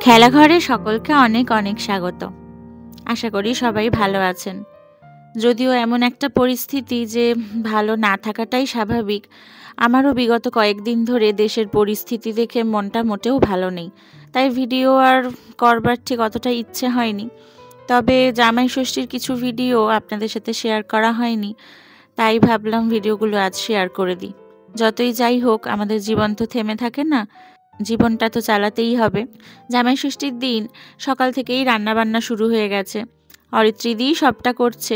খেলাঘরে সকলকে অনেক অনেক স্বাগত। আশা করি সবাই ভালো আছেন। যদিও এমন একটা পরিস্থিতি যে ভালো না থাকাটাই স্বাভাবিক, আমারও বিগত কয়েকদিন ধরে দেশের পরিস্থিতি দেখে মনটা মোটেও ভালো নেই। তাই ভিডিও আর করবার ঠিক অতটা ইচ্ছে হয়নি। তবে জামাই ষষ্ঠীর কিছু ভিডিও আপনাদের সাথে শেয়ার করা হয়নি, তাই ভাবলাম ভিডিওগুলো আজ শেয়ার করে দিই। যতই যাই হোক, আমাদের জীবন তো থেমে থাকে না, জীবনটা তো চালাতেই হবে। জামাই ষষ্ঠীর দিন সকাল থেকেই রান্নাবান্না শুরু হয়ে গেছে, অরিত্রিদি সবটা করছে।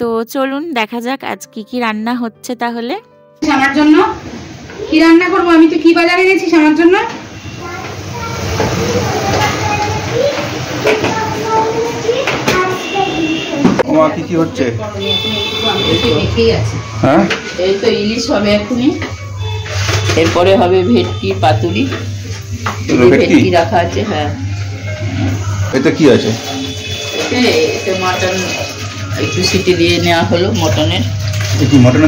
তো চলুন দেখা যাক আজ কি কি রান্না হচ্ছে। তাহলে আমার জন্য কি রান্না করবো? আমি তো কি বাজারে গেছিস আমার জন্য? কি কি হচ্ছে? হ্যাঁ, এই তো ইলিশ হবে এখনই, এরপরে হবে ভেটকি পাতুরি। ভেটকি রাখা আছে। হ্যাঁ, এটা কি আছে? এতে মটন একটু সিটি দিয়ে নেওয়া হলো। মটনে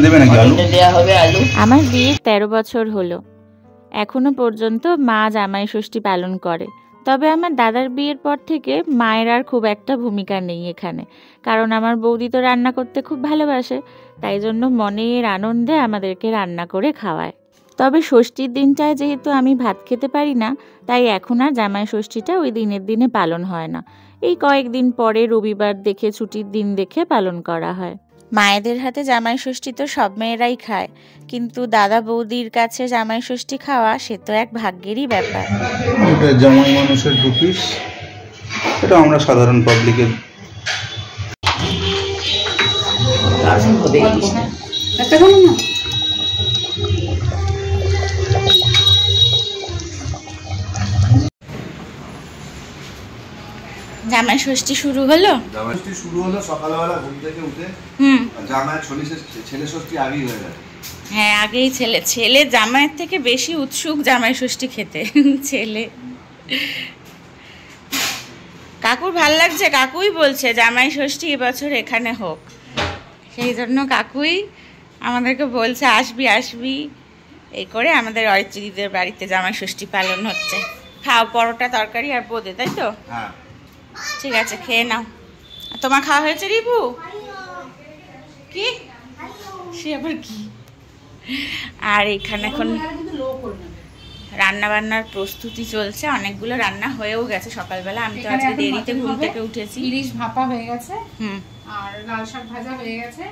দেবে নাকি? আলু দেওয়া হবে। আলু। আমার বিয়ে 13 বছর হলো, এখনো পর্যন্ত মা জামাই ষষ্ঠী পালন করে। তবে আমার দাদার বিয়ের পর থেকে মায়ের আর খুব একটা ভূমিকা নেই এখানে, কারণ আমার বৌদি তো রান্না করতে খুব ভালোবাসে, তাই জন্য মনের আনন্দে আমাদেরকে রান্না করে খাওয়ায়। তবে ষষ্ঠীর দিনটায় যেহেতু আমি ভাত খেতে পারি না, তাই এখন আর জামাই ষষ্ঠীটা ওই দিনের দিনে পালন হয় না। এই কয়েকদিন পরে রবিবার দেখে, ছুটির দিন দেখে পালন করা হয়। মায়েদের হাতে জামাই ষষ্ঠী তো সব মেয়েরাই খায়, কিন্তু দাদা বৌদির কাছে জামাই ষষ্ঠী খাওয়া সে তো এক ভাগ্যেরই ব্যাপার। এটা জামাই মানুষের দু পিস, এটা আমরা সাধারণ পাবলিকের। জামাই ষষ্ঠী শুরু হলো। জামাই ষষ্ঠী শুরু হলো সকালবেলা ঘুম থেকে উঠে। জামাই ছেলে ষষ্ঠী আগেই হয়ে গেছে। হ্যাঁ, আগেই ছেলে জামাইয়ের থেকে বেশি উৎসুক জামাই ষষ্ঠী খেতে। ছেলে কাকুর ভাল লাগছে, কাকুই বলছে জামাই ষষ্ঠী এবছর এখানে হোক, সেই জন্য কাকুই আমাদেরকে বলছে আসবি আসবি। এই করে আমাদের অরিত্রিদিদের বাড়িতে জামাই ষষ্ঠী পালন হচ্ছে। খাও পরোটা তরকারি আর বোঁদে, তাই তো? হ্যাঁ, ঠিক আছে, খেয়ে নাও। তোমার খাওয়া হয়েছে রিপু? কি সে আবার কি? আর এখানে এখন রান্না বান্নার প্রস্তুতি চলছে, অনেকগুলো রান্না হয়েও গেছে সকালবেলা। আমি তো আজকে দেরিতে ঘুম থেকে উঠেছি। ইলিশ ভাপা হয়ে গেছে, আর লাল শাক ভাজা হয়ে গেছে।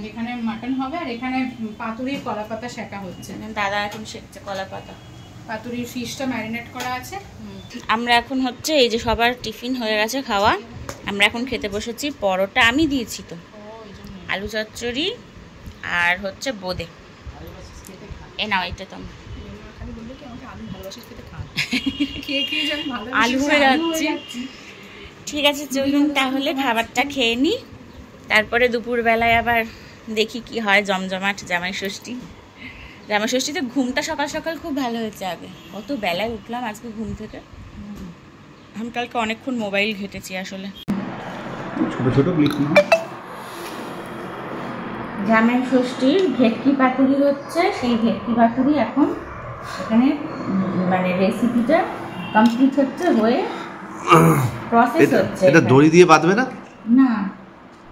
এখানে মাটন হবে, আর এখানে পাতুরির কলা পাতা সেকা হচ্ছে। দাদা এখন শেখছে কলা পাতা। পাতুরির ফিশটা ম্যারিনেট করা আছে। আমরা এখন হচ্ছে এই যে সবার টিফিন হয়ে গেছে খাওয়া, আমরা এখন খেতে বসেছি। পরোটা আমি দিয়েছি তো, আলু চচ্চড়ি আর হচ্ছে বোঁদে। এ নাও, এটা তো আলু হয়ে যাচ্ছে। ঠিক আছে, চলুন তাহলে খাবারটা খেয়ে নিই, তারপরে দুপুরবেলায় আবার দেখি কি হয়। জমজমাট জামাই ষষ্ঠী। জামাই ষষ্ঠীতে ঘুমটা সকাল সকাল খুব ভালো হয়েছে। আগে কত বেলায় উঠলাম আজকে ঘুম থেকে। আমি কালকে অনেকক্ষণ মোবাইল ঘেটেছি আসলে। ছোট ছোট ক্লিপ না। জামাই ষষ্ঠীর ভেটকি পাতুরি হচ্ছে, সেই ভেটকি পাতুরি এখন এখানে মানে রেসিপিটা কমপ্লিট হচ্ছে, হয়ে প্রসেস হচ্ছে। এটা দড়ি দিয়ে বাঁধবে না? না,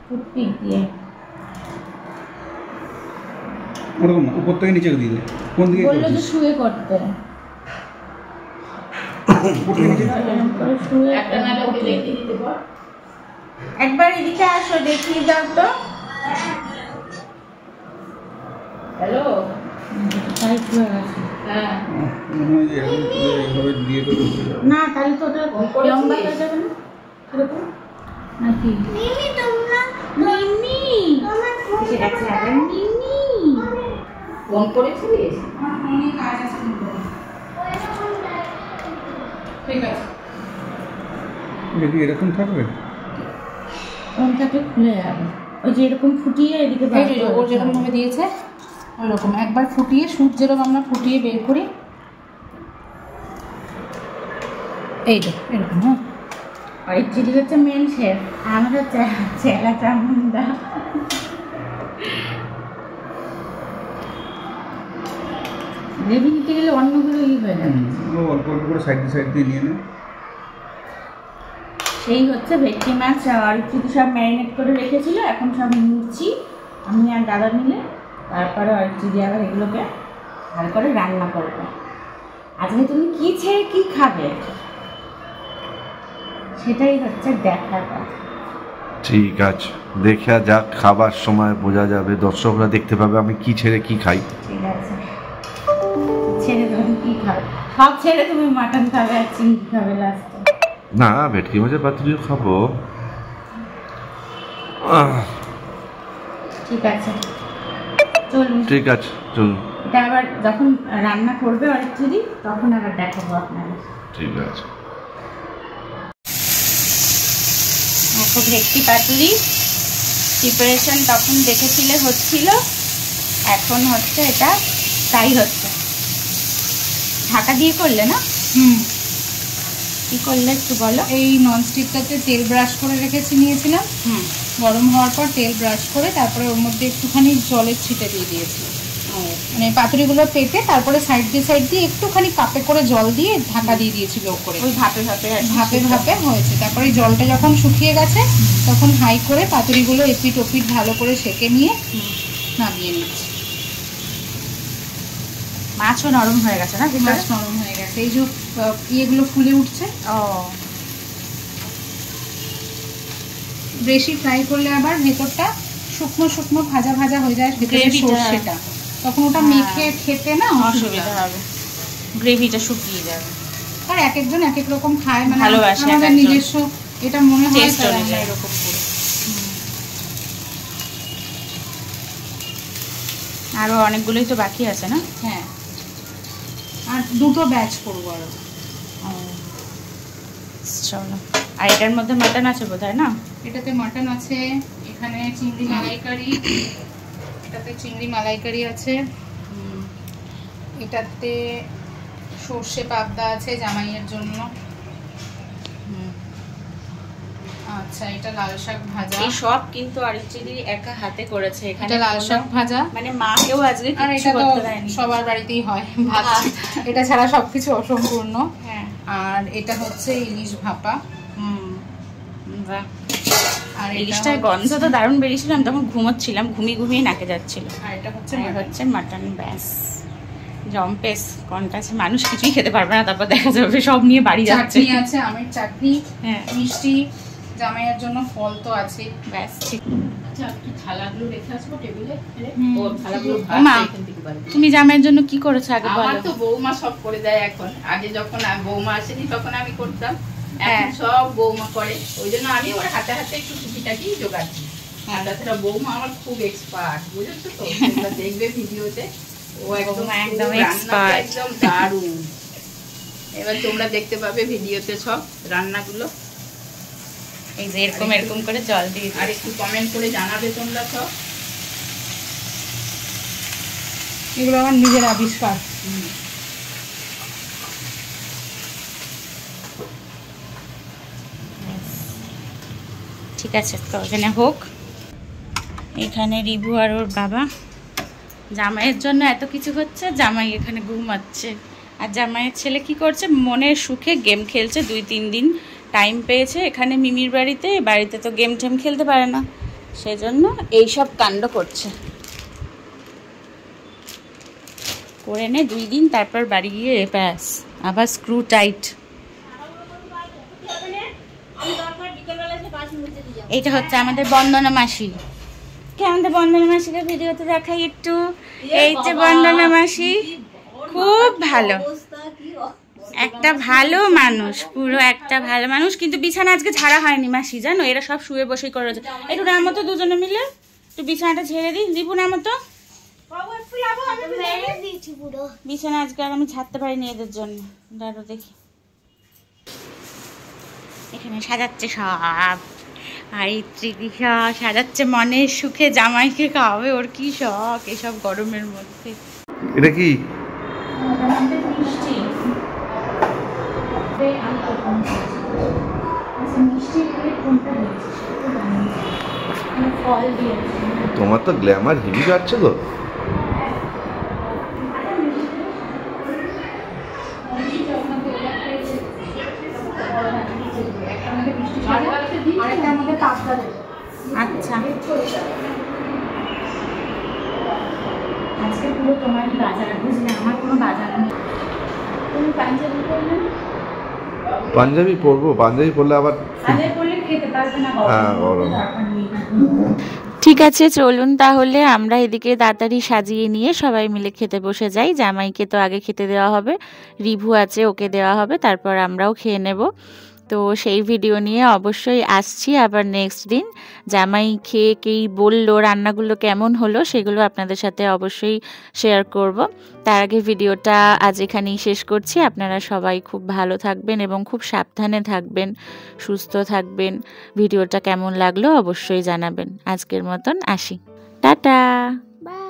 টুথপিক দিয়ে। ওরকম না, উপর থেকে নিচে দিয়ে দে। কোন দিকে বললো যে শুয়ে করতে। একবার এদিকে আসো, দেখিয়ে দাও তো। হ্যালো, না তাহলে তো ওটা লম্বা হয়ে যাবে না, এরকম নাকি? ঠিক আছে, ফোন করেছিলিস? ঠিক আছে, দেখি এরকম থাকবে। কোনটাকে খুলে যাবে, ওই যে এরকম ফুটিয়ে এদিকে ও যেরকম ভাবে দিয়েছে ওরকম একবার ফুটিয়ে, সুপ যেরকম আমরা ফুটিয়ে বের করি, এই তো এরকম। হ্যাঁ, ওই চিলি হচ্ছে মেন শেফ, আমরা চেলা চামুন্ডা। গ্রেভি নিতে গেলে অন্যগুলো হয়ে যাবে। অল্প অল্প করে সাইড দিয়ে নিয়ে নে। এই হচ্ছে ভেটকি মাছ আর কিছু সব ম্যারিনেট করে রেখেছিল, এখন সব নিচ্ছি আমি আর দাদা মিলে, তারপরে অরিত্রিদি আবার এগুলোকে ভালো করে রান্না করবে। আজকে তুমি কি ছেড়ে কি খাবে সেটাই হচ্ছে দেখার কথা। ঠিক আছে, দেখা যাক, খাবার সময় বোঝা যাবে, দর্শকরা দেখতে পাবে আমি কি ছেড়ে কি খাই। ঠিক আছে, ছেড়ে তুমি কি খাবে? সব ছেড়ে তুমি মাটন খাবে আর চিংড়ি খাবে লাস্টে। না, ভেটকি মাছের পাতুরিও খাবো। ঠিক আছে চলুন। ঠিক আছে চলুন। এটা আবার যখন রান্না করবে অরিত্রিদি তখন আবার দেখাবো আপনারা। ঠিক আছে। এখন ভেটকি পাতুরি প্রিপারেশন তখন দেখেছিলে হচ্ছিল, এখন হচ্ছে এটা তাই হচ্ছে। ঢাকা দিয়ে করলে না? কি করলে একটু বলো। এই ননস্টিকটাতে তেল ব্রাশ করে নিয়েছিলাম। গরম হওয়ার পর তেল ব্রাশ করে তারপরে ওর মধ্যে একটুখানি জলের ছিটে দিয়ে দিয়েছি, মানে পাতুরিগুলো পেতে তারপরে সাইড দিয়ে একটুখানি কাপে করে জল দিয়ে ঢাকা দিয়ে দিয়েছিল উপরে। ওই ভাপে ভাপে হয়েছে। তারপরে জলটা যখন শুকিয়ে গেছে তখন হাই করে পাতুরিগুলো এপিট ওপিট ভালো করে সেকে নিয়ে নামিয়ে নিচ্ছি। মাছও নরম হয়ে গেছে না? মাছ নরম হয়ে গেছে, এই যে ইয়েগুলো ফুলে উঠছে। বেশি ফ্রাই করলে আবার ভেতরটা শুকনো ভাজা হয়ে যায়, ভেতরে সরষেটা, তখন ওটা মেখে খেতে না অসুবিধা হবে, গ্রেভিটা শুকিয়ে যাবে। আর এক একজন এক এক রকম খায়, মানে ভালোবাসে, আমাদের নিজস্ব এটা মনে হয় টেস্ট অনুযায়ী এরকম করে। আরো অনেকগুলোই তো বাকি আছে না? হ্যাঁ, আর দুটো ব্যাচ করবো আরো। চলো। আর এটার মধ্যে মাটন আছে বোধহয় না? এটাতে মাটন আছে, এখানে চিংড়ি মালাইকারি, এটাতে চিংড়ি মালাইকারি আছে, এটাতে সর্ষে পাবদা আছে জামাইয়ের জন্য। আচ্ছা, এটা লাল শাক ভাজা। এই সব কিন্তু অরিত্রিদি একা হাতে করেছে। এখানে লাল শাক ভাজা, মানে মাকেও আজকে আর কিছু এটা তো করতে দেয়নি। সবার বাড়িতেই হয় ভাত, এটা ছাড়া সবকিছু অসম্পূর্ণ। হ্যাঁ। আর এটা হচ্ছে ইলিশ ভাপা। বাহ। আর ইলিশটার গন্ধ তো দারুণ বেরিয়েছিল, আমি তখন ঘুমোচ্ছিলাম, ঘুমিয়ে নাকে যাচ্ছিল। আর এটা হচ্ছে মাটন। ব্যাস, জম্পেস কোনটা আছে, মানুষ কিছুই খেতে পারবে না, তারপর দেখা যাবে সব নিয়ে বাড়ি যাচ্ছে। চাটনি আছে, আমের চাটনি, হ্যাঁ, মিষ্টি, জামাইয়ের জন্য ফল তো আছে। ব্যাস ঠিক। আচ্ছা, একটু থালাগুলো রেখে আসবো টেবিলে। ও থালাগুলো মা, তুমি জামাইয়ের জন্য কি করেছো আগে বলো? আমার তো বৌমা সব করে দেয় এখন, আগে যখন বৌমা আসেনি তখন আমি করতাম, হ্যাঁ, এখন সব বৌমা করে, ওই জন্য আমি ওর হাতে একটু টুকিটাকি জোগাড় দিই। আর তাছাড়া বৌমা আমার খুব এক্সপার্ট, বুঝেছো তো, তোমরা দেখবে ভিডিওতে, ও একদম এক্সপার্ট, একদম দারুণ। এবার তোমরা দেখতে পাবে ভিডিওতে সব রান্নাগুলো। এই যে এরকম করে জল দিয়ে, আর একটু কমেন্ট করে জানাবে তোমরা সব। এগুলো আমার নিজের আবিষ্কার। ঠিক আছে, তো এখানে হোক। এখানে রিভু আর ওর বাবা, জামাইয়ের জন্য এত কিছু হচ্ছে, জামাই এখানে ঘুমাচ্ছে, আর জামাইয়ের ছেলে কি করছে, মনের সুখে গেম খেলছে। 2-3 দিন টাইম পেয়েছে এখানে মিমির বাড়িতে তো গেম টেম খেলতে পারে না, সেজন্য এইসব কাণ্ড করছে। করে নে 2 দিন, তারপর বাড়ি গিয়ে ব্যাস আবার স্ক্রু টাইট। এইটা হচ্ছে আমাদের বন্দনা মাসি। আমাদের বন্দনা মাসিকে ভিডিওতে দেখাই একটু। এই যে বন্দনা মাসি, খুব ভালো, একটা ভালো মানুষ, পুরো একটা ভালো মানুষ। কিন্তু বিছানা আজকে ঝাড়া হয়নি মাসি, জানো, এরা সব শুয়ে বসেই করেছে। একটু নাম মতো দুজনে মিলে একটু বিছানাটা ঝেড়ে দিই, দিবু নাম মতো। বিছানা আজকে আর আমি ছাড়তে পারিনি এদের জন্য, দাঁড়ো দেখি। এখানে সাজাচ্ছে সব, আর ত্রিদিশা সাজাচ্ছে মনের সুখে, জামাইকে খাওয়াবে, ওর কি শখ এসব গরমের মধ্যে। এটা কি? তোমার তো গ্ল্যামার হেভি কাটছে তো। আর বাজার, বুঝলে? আমার কোনো বাজার নেই। তুমি পাঞ্জাবি পরলে না? পাঞ্জাবি পরবো, পাঞ্জাবি পরলে আবার পাঞ্জাবি পরলে খেতে পারবে না, হ্যাঁ গরম। ঠিক আছে, চলুন তাহলে আমরা এদিকে তাড়াতাড়ি সাজিয়ে নিয়ে সবাই মিলে খেতে বসে যাই। জামাইকে তো আগে খেতে দেওয়া হবে, রিভু আছে ওকে দেওয়া হবে, তারপর আমরাও খেয়ে নেব। তো সেই ভিডিও নিয়ে অবশ্যই আসছি আবার নেক্সট দিন। জামাই খেয়ে কী বললো, রান্নাগুলো কেমন হলো, সেগুলো আপনাদের সাথে অবশ্যই শেয়ার করব। তার আগে ভিডিওটা আজ এখানেই শেষ করছি। আপনারা সবাই খুব ভালো থাকবেন এবং খুব সাবধানে থাকবেন, সুস্থ থাকবেন। ভিডিওটা কেমন লাগলো অবশ্যই জানাবেন। আজকের মতন আসি, টাটা, বাই।